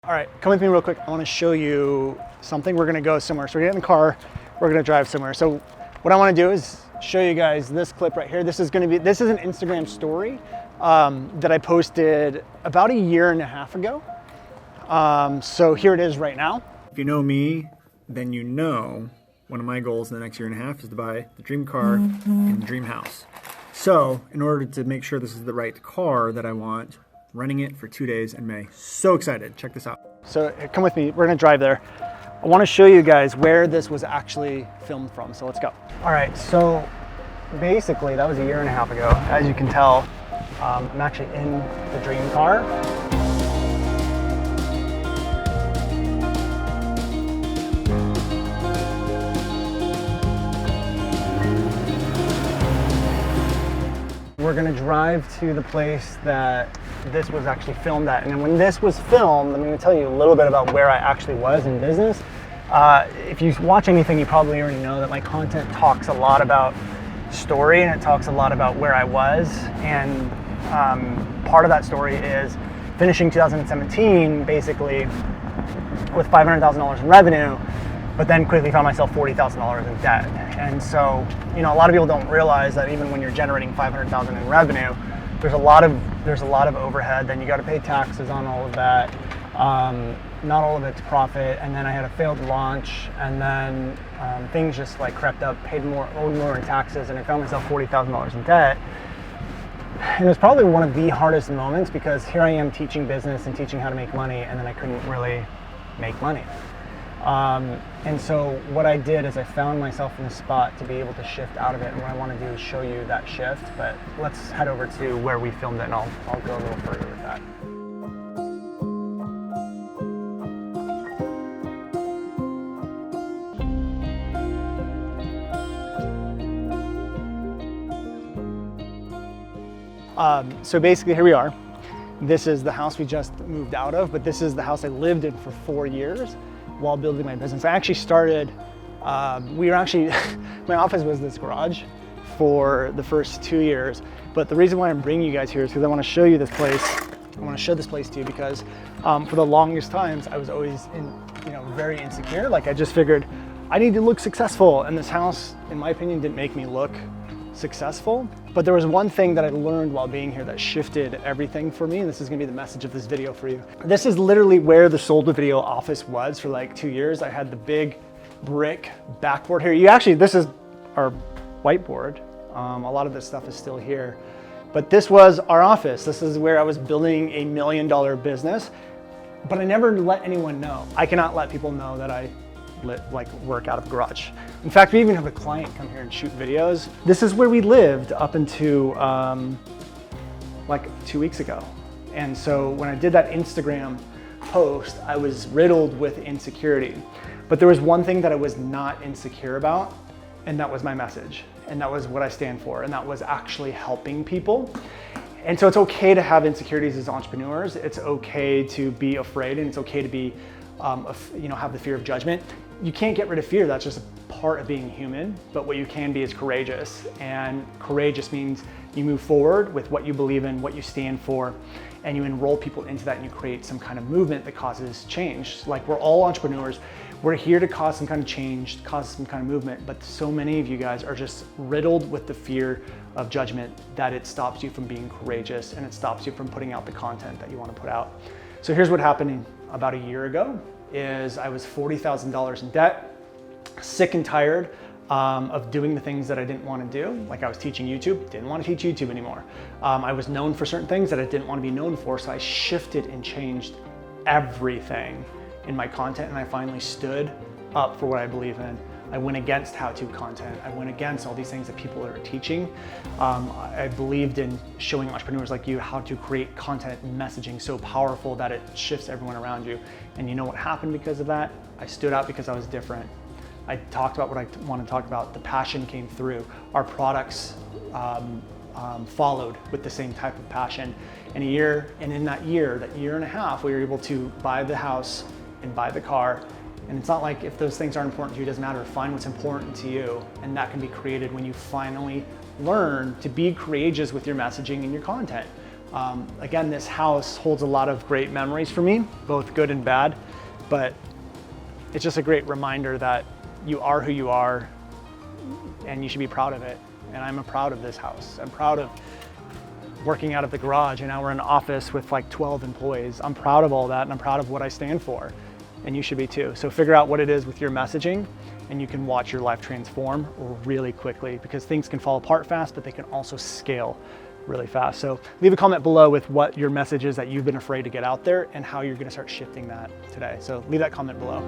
All right, come with me real quick. I want to show you something. We're going to go somewhere. So we're getting in the car. We're going to drive somewhere. So what I want to do is show you guys this clip right here. This is an Instagram story that I posted about a year and a half ago. So here it is right now. If you know me, then you know one of my goals in the next year and a half is to buy the dream car and the dream house. So in order to make sure this is the right car that I want, running it for 2 days in May. So excited, check this out. So come with me, we're gonna drive there. I wanna show you guys where this was actually filmed from, so let's go. All right, so basically that was a year and a half ago. As you can tell, I'm actually in the dream car. We're gonna drive to the place that this was actually filmed at. And then when this was filmed, I'm gonna tell you a little bit about where I actually was in business. If you watch anything, you probably already know that my content talks a lot about story and it talks a lot about where I was. And part of that story is finishing 2017 basically with $500,000 in revenue, but then quickly found myself $40,000 in debt. And so, you know, a lot of people don't realize that even when you're generating $500,000 in revenue, there's a lot of overhead. Then you got to pay taxes on all of that. Not all of it's profit. And then I had a failed launch, and then things just like crept up, owed more in taxes, and I found myself $40,000 in debt. And it was probably one of the hardest moments because here I am teaching business and teaching how to make money, and then I couldn't really make money. And so what I did is I found myself in a spot to be able to shift out of it. And what I want to do is show you that shift, but let's head over to where we filmed it and I'll go a little further with that. So basically here we are. This is the house we just moved out of, but this is the house I lived in for 4 years while building my business. I actually started, my office was this garage for the first 2 years. But the reason why I'm bringing you guys here is because I want to show you this place. I want to show this place to you because for the longest times I was always very insecure. Like I just figured I need to look successful, and this house, in my opinion, didn't make me look successful. But there was one thing that I learned while being here that shifted everything for me, and this is gonna be the message of this video for you. This is literally where the Sold to Video office was for like 2 years. I had the big brick backboard here. This is our whiteboard. A lot of this stuff is still here. But this was our office. This is where I was building $1 million business, but I never let anyone know. I cannot let people know that I work out of a garage. In fact, we even have a client come here and shoot videos. This is where we lived up until like 2 weeks ago. And so when I did that Instagram post, I was riddled with insecurity. But there was one thing that I was not insecure about, and that was my message. And that was what I stand for, and that was actually helping people. And so it's okay to have insecurities as entrepreneurs. It's okay to be afraid, and it's okay to be have the fear of judgment. You can't get rid of fear. That's just a part of being human. But what you can be is courageous. And courageous means you move forward with what you believe in, what you stand for, and you enroll people into that, and you create some kind of movement that causes change. Like, we're all entrepreneurs. We're here to cause some kind of change, cause some kind of movement. But so many of you guys are just riddled with the fear of judgment that it stops you from being courageous, and it stops you from putting out the content that you want to put out. So here's what happened about a year ago. Is I was $40,000 in debt, sick and tired of doing the things that I didn't want to do. Like I was teaching YouTube, didn't want to teach YouTube anymore. I was known for certain things that I didn't want to be known for, so I shifted and changed everything in my content, and I finally stood up for what I believe in. I went against how-to content. I went against all these things that people are teaching. I believed in showing entrepreneurs like you how to create content and messaging so powerful that it shifts everyone around you. And you know what happened because of that? I stood out because I was different. I talked about what I want to talk about. The passion came through. Our products followed with the same type of passion. And in that year and a half, we were able to buy the house and buy the car. And it's not like if those things aren't important to you, it doesn't matter. Find what's important to you. And that can be created when you finally learn to be courageous with your messaging and your content. Again, this house holds a lot of great memories for me, both good and bad, but it's just a great reminder that you are who you are and you should be proud of it. And I'm proud of this house. I'm proud of working out of the garage, and now we're in an office with like 12 employees. I'm proud of all that, and I'm proud of what I stand for, and you should be too. So figure out what it is with your messaging, and you can watch your life transform really quickly, because things can fall apart fast, but they can also scale really fast. So leave a comment below with what your message is that you've been afraid to get out there and how you're gonna start shifting that today. So leave that comment below.